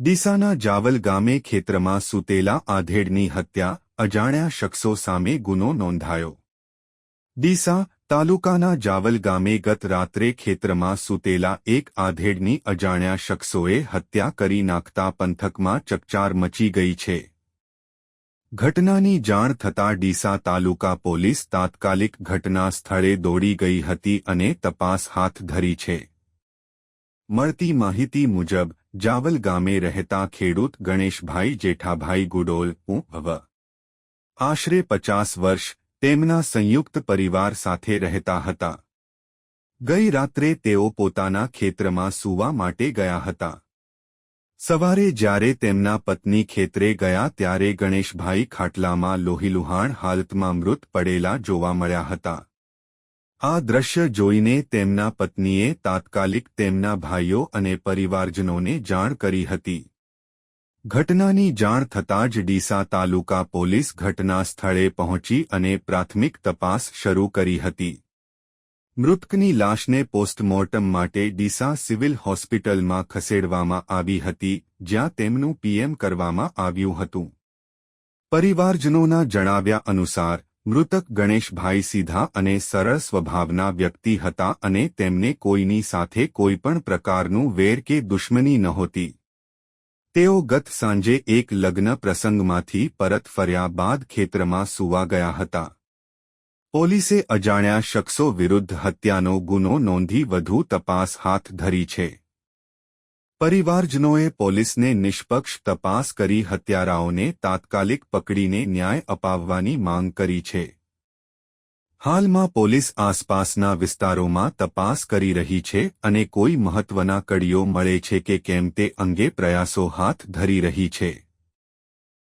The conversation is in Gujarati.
ડીસાના જાવલ ગામે ખેતરમાં સૂતેલા આધેડની હત્યા, અજાણ્યા શખ્સો સામે ગુનો નોંધાયો. ડીસા તાલુકાના જાવલ ગામે ગત રાત્રે ખેતરમાં સૂતેલા એક આધેડની અજાણ્યા શખ્સોએ હત્યા કરી નાખતા પંથકમાં ચકચાર મચી ગઈ છે. ઘટનાની જાણ થતાં ડીસા તાલુકા પોલીસ તાત્કાલિક ઘટના સ્થળે દોડી ગઈ હતી અને તપાસ હાથ ધરી છે. મળતી માહિતી મુજબ જાવલ ગામે રહેતા ખેડૂત ગણેશભાઈ જેઠાભાઈ ગુડોલ આશરે 50 વર્ષ તેમના સંયુક્ત પરિવાર સાથે રહેતા હતા. ગઈ રાત્રે તેઓ પોતાના ખેતરમાં સૂવા માટે ગયા હતા. સવારે જ્યારે તેમના પત્ની ખેતરે ગયા ત્યારે ગણેશભાઈ ખાટલામાં લોહીલુહાણ હાલતમાં મૃત પડેલા જોવા મળ્યા હતા. આ દ્રશ્ય જોઈને તેમના પત્નીએ તાત્કાલિક તેમના ભાઈઓ અને પરિવારજનોને જાણ કરી હતી. ઘટનાની જાણ થતાં જ ડીસા તાલુકા પોલીસ ઘટના સ્થળે પહોંચી અને પ્રાથમિક તપાસ શરૂ કરી હતી. મૃતકની લાશને પોસ્ટમોર્ટમ માટે ડીસા સિવિલ હોસ્પિટલમાં ખસેડવામાં આવી હતી, જ્યાં તેમનું પીએમ કરવામાં આવ્યું હતું. પરિવારજનોના જણાવ્યા અનુસાર મૃતક ગણેશભાઈ સીધા અને સરળ સ્વભાવના વ્યક્તિ હતા અને તેમને કોઈની સાથે કોઈપણ પ્રકારનું વેર કે દુશ્મની નહોતી. તેઓ ગત સાંજે એક લગ્ન પ્રસંગમાંથી પરત ફર્યા બાદ ખેતરમાં સૂવા ગયા હતા. પોલીસે અજાણ્યા શખ્સો વિરુદ્ધ હત્યાનો ગુનો નોંધી વધુ તપાસ હાથ ધરી છે. પરિવારજનોએ પોલીસને નિષ્પક્ષ તપાસ કરી હત્યારાઓને તાત્કાલિક પકડીને ન્યાય અપાવવાની માંગ કરી છે. હાલમાં પોલીસ આસપાસના વિસ્તારોમાં તપાસ કરી રહી છે અને કોઈ મહત્વના કડીઓ મળે છે કે કેમ તે અંગે પ્રયાસો હાથ ધરી રહી છે.